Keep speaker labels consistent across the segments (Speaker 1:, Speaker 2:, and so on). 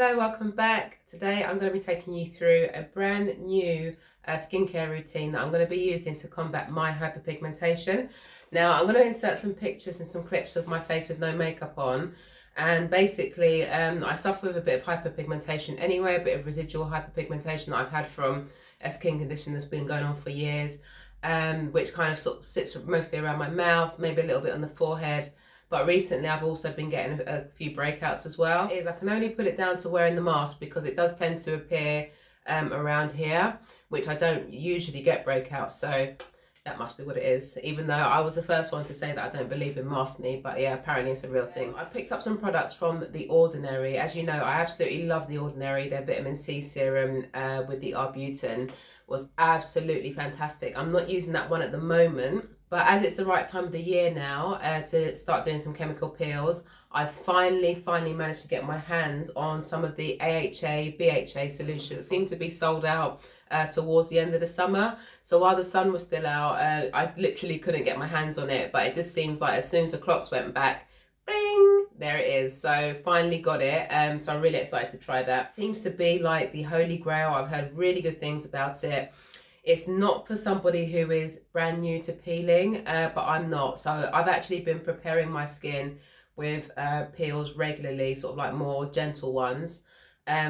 Speaker 1: Hello, welcome back. Today I'm going to be taking you through a brand new skincare routine that I'm going to be using to combat my hyperpigmentation. Now I'm going to insert some pictures and some clips of my face with no makeup on. And basically I suffer with a bit of hyperpigmentation anyway, a bit of residual hyperpigmentation that I've had from a skin condition that's been going on for years, which kind of sort of sits mostly around my mouth, maybe a little bit on the forehead. But recently I've also been getting a few breakouts as well. I can only put it down to wearing the mask because it does tend to appear around here, which I don't usually get breakouts. So that must be what it is, even though I was the first one to say that I don't believe in maskne, but yeah, apparently it's a real thing. I picked up some products from The Ordinary. As you know, I absolutely love The Ordinary. Their vitamin C serum with the arbutin was absolutely fantastic. I'm not using that one at the moment, but as it's the right time of the year now to start doing some chemical peels, I finally managed to get my hands on some of the AHA, BHA solutions. It seemed to be sold out towards the end of the summer. So while the sun was still out, I literally couldn't get my hands on it, but it just seems like as soon as the clocks went back, bing, there it is. So finally got it. So I'm really excited to try that. Seems to be like the holy grail. I've heard really good things about it. It's not for somebody who is brand new to peeling, but I'm not. So I've actually been preparing my skin with peels regularly, sort of like more gentle ones.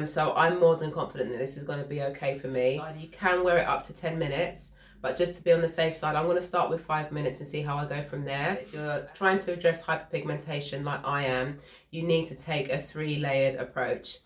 Speaker 1: So I'm more than confident that this is going to be okay for me. So you can wear it up to 10 minutes, but just to be on the safe side, I'm going to start with 5 minutes and see how I go from there. If you're trying to address hyperpigmentation like I am, you need to take a 3-layered approach.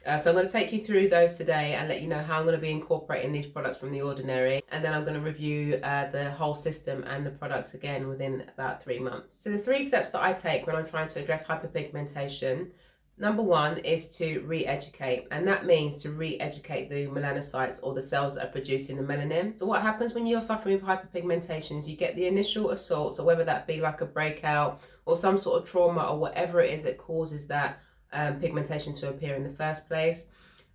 Speaker 1: So I'm going to take you through those today and let you know how I'm going to be incorporating these products from The Ordinary, and then I'm going to review the whole system and the products again within about 3 months. So the 3 steps that I take when I'm trying to address hyperpigmentation: number 1 is to re-educate, and that means to re-educate the melanocytes, or the cells that are producing the melanin. So what happens when you're suffering with hyperpigmentation is you get the initial assault, so whether that be like a breakout or some sort of trauma or whatever it is that causes that pigmentation to appear in the first place.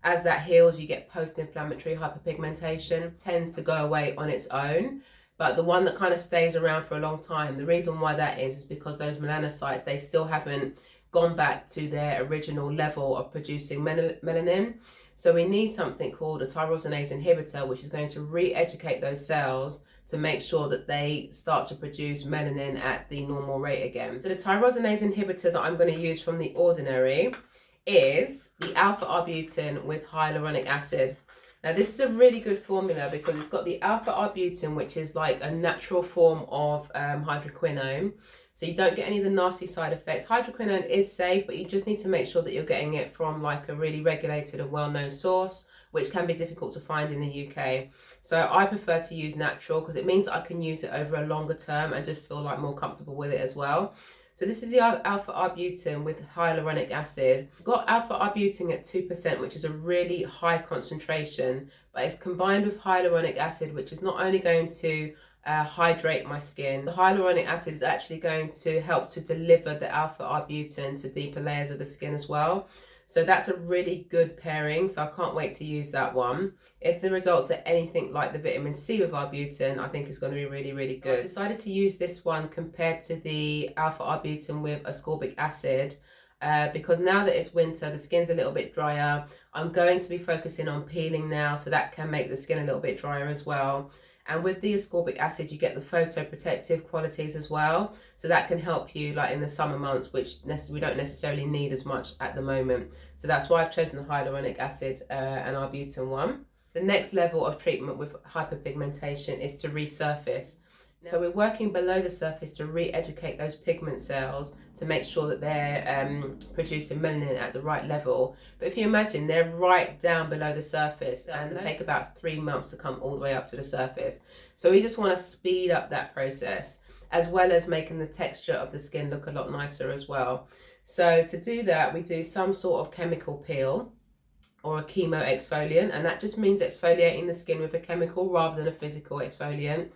Speaker 1: As that heals, you get post-inflammatory hyperpigmentation. It tends to go away on its own, but the one that kind of stays around for a long time, the reason why that is because those melanocytes, they still haven't gone back to their original level of producing melanin. So we need something called a tyrosinase inhibitor, which is going to re-educate those cells to make sure that they start to produce melanin at the normal rate again. So the tyrosinase inhibitor that I'm going to use from The Ordinary is the alpha arbutin with hyaluronic acid. Now this is a really good formula because it's got the alpha arbutin, which is like a natural form of hydroquinone. So you don't get any of the nasty side effects. Hydroquinone is safe, but you just need to make sure that you're getting it from like a really regulated and well-known source, which can be difficult to find in the UK. So I prefer to use natural because it means that I can use it over a longer term and just feel like more comfortable with it as well. So this is the alpha arbutin with hyaluronic acid. It's got alpha arbutin at 2%, which is a really high concentration, but it's combined with hyaluronic acid, which is not only going to hydrate my skin. The hyaluronic acid is actually going to help to deliver the alpha arbutin to deeper layers of the skin as well. So that's a really good pairing, so I can't wait to use that one. If the results are anything like the vitamin C with arbutin, I think it's going to be really good. So I decided to use this one compared to the alpha arbutin with ascorbic acid because now that it's winter, the skin's a little bit drier. I'm going to be focusing on peeling now, so that can make the skin a little bit drier as well. And with the ascorbic acid, you get the photoprotective qualities as well. So that can help you like in the summer months, which we don't necessarily need as much at the moment. So that's why I've chosen the hyaluronic acid and arbutin one. The next level of treatment with hyperpigmentation is to resurface. So we're working below the surface to re-educate those pigment cells to make sure that they're producing melanin at the right level. But if you imagine, they're right down below the surface and it'll take about 3 months to come all the way up to the surface. So we just want to speed up that process, as well as making the texture of the skin look a lot nicer as well. So to do that, we do some sort of chemical peel or a chemo exfoliant, and that just means exfoliating the skin with a chemical rather than a physical exfoliant.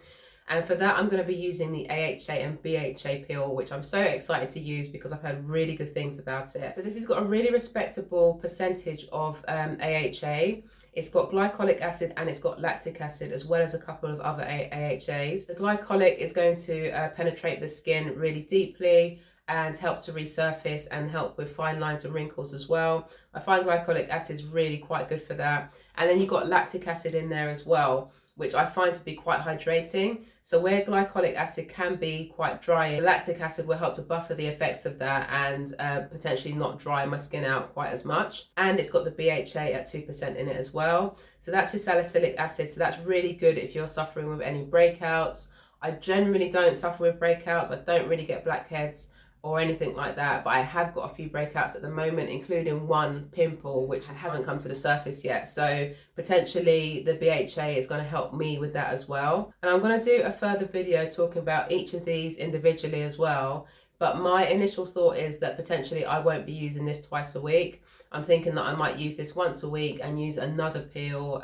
Speaker 1: And for that, I'm going to be using the AHA and BHA peel, which I'm so excited to use because I've heard really good things about it. So this has got a really respectable percentage of AHA. It's got glycolic acid and it's got lactic acid, as well as a couple of other AHAs. The glycolic is going to penetrate the skin really deeply and help to resurface and help with fine lines and wrinkles as well. I find glycolic acid is really quite good for that. And then you've got lactic acid in there as well, which I find to be quite hydrating. So where glycolic acid can be quite dry, lactic acid will help to buffer the effects of that and potentially not dry my skin out quite as much. And it's got the BHA at 2% in it as well. So that's your salicylic acid. So that's really good if you're suffering with any breakouts. I generally don't suffer with breakouts. I don't really get blackheads or anything like that, but I have got a few breakouts at the moment, including one pimple which hasn't come to the surface yet. So potentially the BHA is going to help me with that as well. And I'm going to do a further video talking about each of these individually as well. But my initial thought is that potentially I won't be using this twice a week. I'm thinking that I might use this once a week and use another peel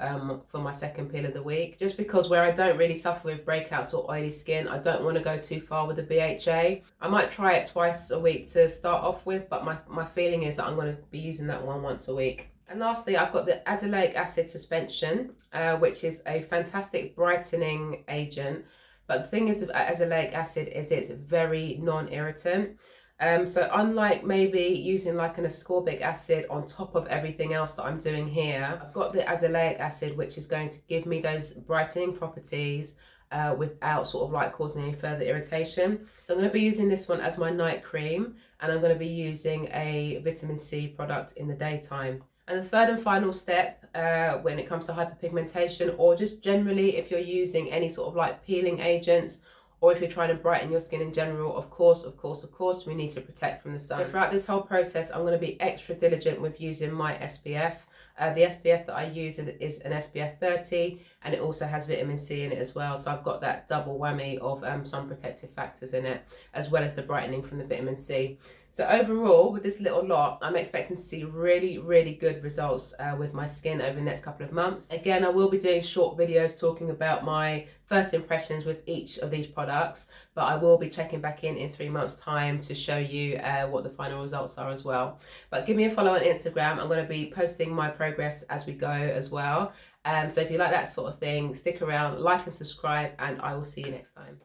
Speaker 1: for my second peel of the week. Just because where I don't really suffer with breakouts or oily skin, I don't want to go too far with the BHA. I might try it twice a week to start off with, but my feeling is that I'm going to be using that one once a week. And lastly, I've got the azelaic acid suspension, which is a fantastic brightening agent. But the thing is with azelaic acid is it's very non-irritant. So unlike maybe using like an ascorbic acid on top of everything else that I'm doing here, I've got the azelaic acid, which is going to give me those brightening properties without sort of like causing any further irritation. So I'm going to be using this one as my night cream, and I'm going to be using a vitamin C product in the daytime. And the third and final step when it comes to hyperpigmentation, or just generally if you're using any sort of like peeling agents, or if you're trying to brighten your skin in general, of course, we need to protect from the sun. So throughout this whole process, I'm going to be extra diligent with using my SPF. The SPF that I use is an SPF 30, and it also has vitamin C in it as well. So I've got that double whammy of some protective factors in it, as well as the brightening from the vitamin C. So overall, with this little lot, I'm expecting to see really, really good results with my skin over the next couple of months. Again, I will be doing short videos talking about my first impressions with each of these products, but I will be checking back in 3 months' time to show you what the final results are as well. But give me a follow on Instagram. I'm going to be posting my progress as we go as well. So if you like that sort of thing, stick around, like and subscribe, and I will see you next time.